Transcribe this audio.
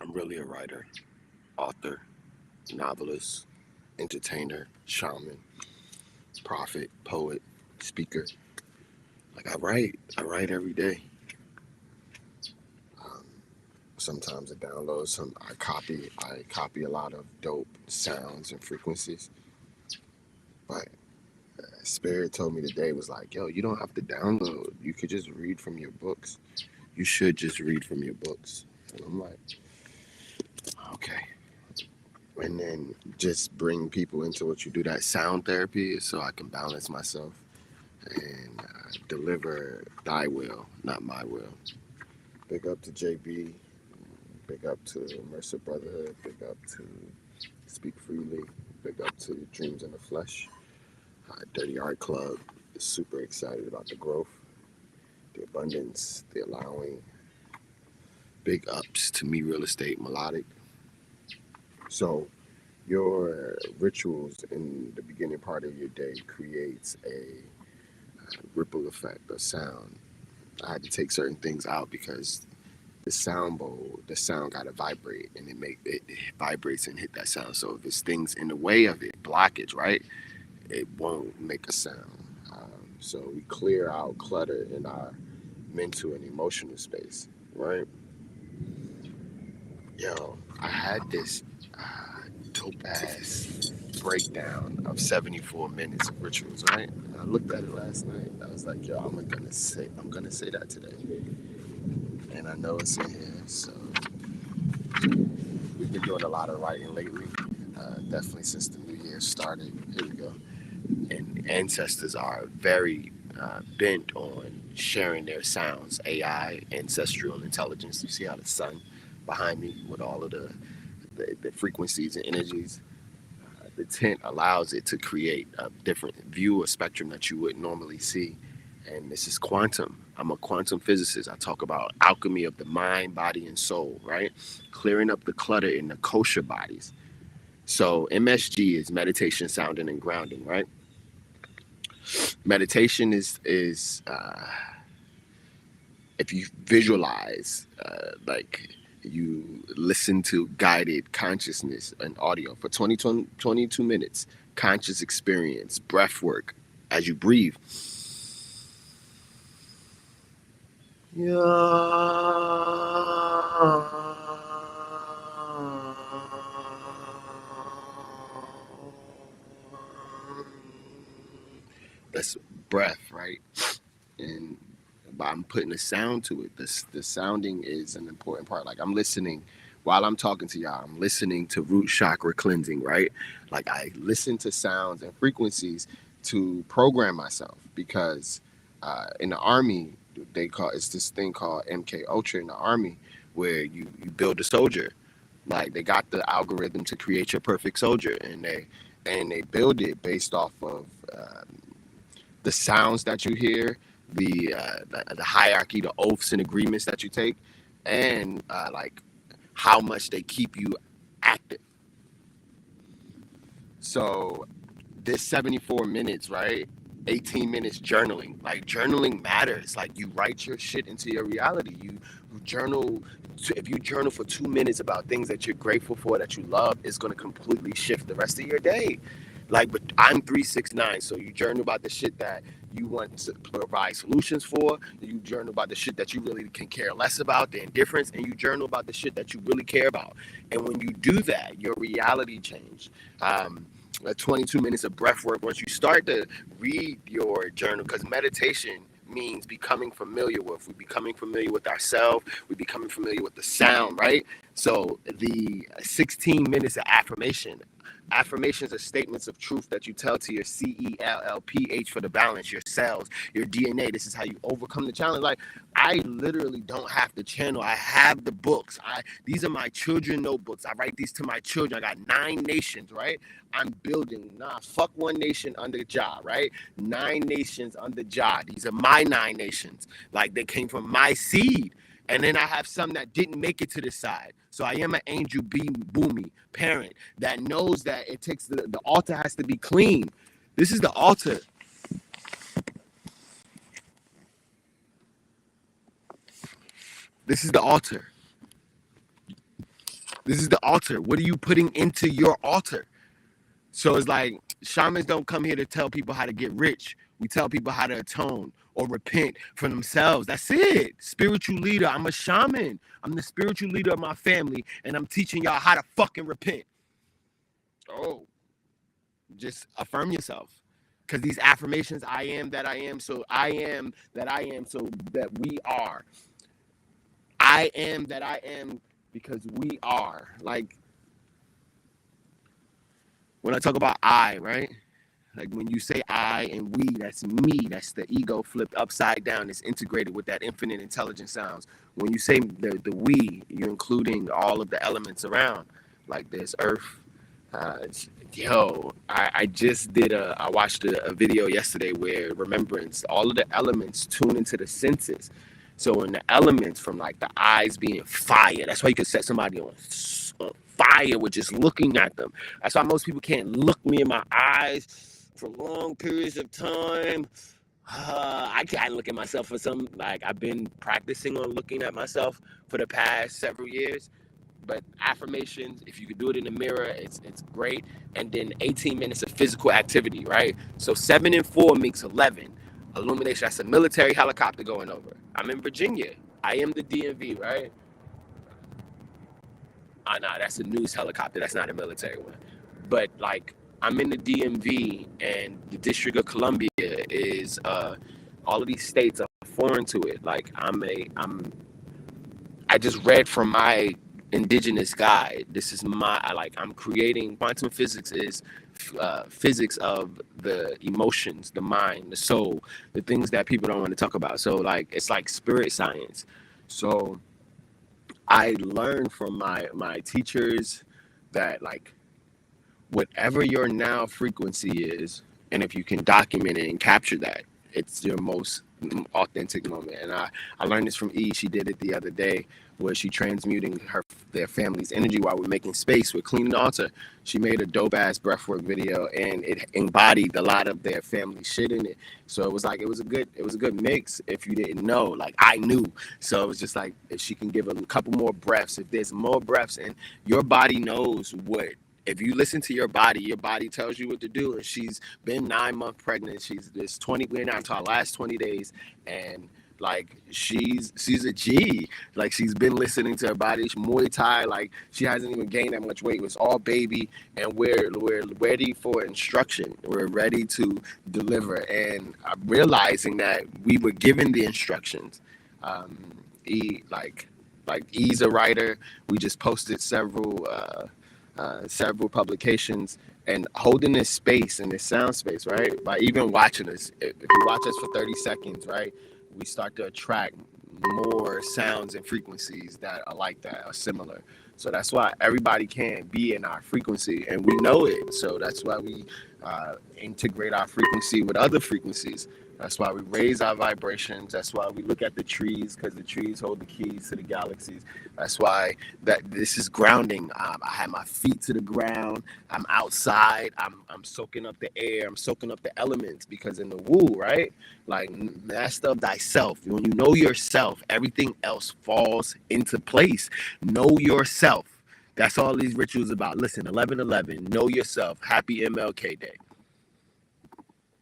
I'm really a writer, author, novelist, entertainer, shaman, prophet, poet, speaker. Like I write every day. Um, Sometimes I download some. I copy a lot of dope sounds and frequencies. But Spirit told me today was like, yo, you don't have to download. You could just read from your books. You should just read from your books. And I'm like, okay. And then just bring people into what you do. That sound therapy is so I can balance myself and deliver thy will, not my will. Big up to JB. Big up to Mercer Brotherhood. Big up to Speak Freely. Big up to Dreams in the Flesh. Dirty Art Club. Super excited about the growth, the abundance, the allowing. Big ups to Me Real Estate Melodic. So your rituals in the beginning part of your day creates a ripple effect of sound. I had to take certain things out because the sound bowl, the sound got to vibrate, and it vibrates and hit that sound. So if there's things in the way of it, blockage, right, it won't make a sound. So we clear out clutter in our mental and emotional space, right? Yo, I had this dope ass breakdown of 74 minutes of rituals, right? And I looked at it last night. I was like, yo, I'm gonna say that today. And I know it's in here. So we've been doing a lot of writing lately. Definitely since the new year started. Here we go. And ancestors are very bent on sharing their sounds. AI, ancestral intelligence. You see how the sun behind me with all of the frequencies and energies. The tint allows it to create a different view or spectrum that you wouldn't normally see. And this is quantum. I'm a quantum physicist. I talk about alchemy of the mind, body, and soul, right? Clearing up the clutter in the kosher bodies. So MSG is meditation, sounding, and grounding, right? Meditation is if you visualize, like you listen to guided consciousness and audio for 22 minutes, conscious experience, breath work as you breathe. Yeah. That's breath, right? And I'm putting a sound to it. The sounding is an important part. Like I'm listening while I'm talking to y'all. I'm listening to root chakra cleansing, right? Like I listen to sounds and frequencies to program myself because in the army they call it's this thing called MK Ultra in the army where you build a soldier. Like they got the algorithm to create your perfect soldier, and they build it based off of the sounds that you hear, the hierarchy, the oaths and agreements that you take, and like how much they keep you active. So this 74 minutes, right? 18 minutes journaling. Like journaling matters. Like you write your shit into your reality. You journal. If you journal for 2 minutes about things that you're grateful for, that you love, it's going to completely shift the rest of your day. Like, but I'm 369, so you journal about the shit that you want to provide solutions for. You journal about the shit that you really can care less about, the indifference, and you journal about the shit that you really care about. And when you do that, your reality change. 22 minutes of breath work. Once you start to read your journal, because meditation means becoming familiar with. We becoming familiar with ourselves. We becoming familiar with the sound, right? So the 16 minutes of affirmation. Affirmations are statements of truth that you tell to your CELLPH for the balance, your cells, your DNA. This is how you overcome the challenge. Like I literally don't have the channel. I have the books. These are my children notebooks. I write these to my children. I got 9 nations, right? I'm building. Nah, fuck one nation under Jah, right? 9 nations under Jah. These are my 9 nations. Like they came from my seed. And then I have some that didn't make it to the side. So I am an angel boomy parent that knows that it takes the altar has to be clean. This is the altar. This is the altar. This is the altar. What are you putting into your altar? So it's like shamans don't come here to tell people how to get rich. We tell people how to atone or repent for themselves. That's it. Spiritual leader. I'm a shaman. I'm the spiritual leader of my family, and I'm teaching y'all how to fucking repent. Oh, just affirm yourself. Because these affirmations, I am that I am, so I am that I am, so that we are. I am that I am because we are. Like, when I talk about I, right? Like when you say I and we, that's me. That's the ego flipped upside down. It's integrated with that infinite intelligence sounds. When you say the we, you're including all of the elements around. Like there's earth. I just did I watched a video yesterday where remembrance, all of the elements tune into the senses. So in the elements from like the eyes being fire, that's why you can set somebody on fire with just looking at them. That's why most people can't look me in my eyes for long periods of time. I can't look at myself for some, like I've been practicing on looking at myself for the past several years. But affirmations, if you could do it in the mirror, it's great. And then 18 minutes of physical activity, right? So 7 and 4 makes 11. Illumination, that's a military helicopter going over. I'm in Virginia. I am the DMV, right? No, that's a news helicopter. That's not a military one. But like, I'm in the DMV, and the District of Columbia is all of these states are foreign to it. Like I just read from my indigenous guide. This is I'm creating quantum physics is physics of the emotions, the mind, the soul, the things that people don't want to talk about. So like it's like spirit science. So I learned from my teachers that like whatever your now frequency is, and if you can document it and capture that, it's your most authentic moment. And I learned this from E. She did it the other day, where she transmuting their family's energy while we're making space. We're cleaning the altar. She made a dope ass breathwork video, and it embodied a lot of their family shit in it. So it was like it was a good mix. If you didn't know, like I knew. So it was just like if she can give a couple more breaths, if there's more breaths, and your body knows what. If you listen to your body tells you what to do. And she's been 9 months pregnant. She's this 20, we're not into our last 20 days. And like, she's a G. Like, she's been listening to her body. She's Muay Thai. Like, she hasn't even gained that much weight. It was all baby. And we're ready for instruction. We're ready to deliver. And I'm realizing that we were given the instructions. E's a writer. We just posted several publications, and holding this space and this sound space, right? By even watching us, if you watch us for 30 seconds, right, we start to attract more sounds and frequencies that are like that, are similar. So that's why everybody can be in our frequency, and we know it. So that's why we integrate our frequency with other frequencies. That's why we raise our vibrations. That's why we look at the trees, because the trees hold the keys to the galaxies. That's why this is grounding. I have my feet to the ground. I'm outside. I'm soaking up the air. I'm soaking up the elements, because in the woo, right? Like, master of thyself. When you know yourself, everything else falls into place. Know yourself. That's all these rituals about. Listen, 11/11. Know yourself. Happy MLK Day.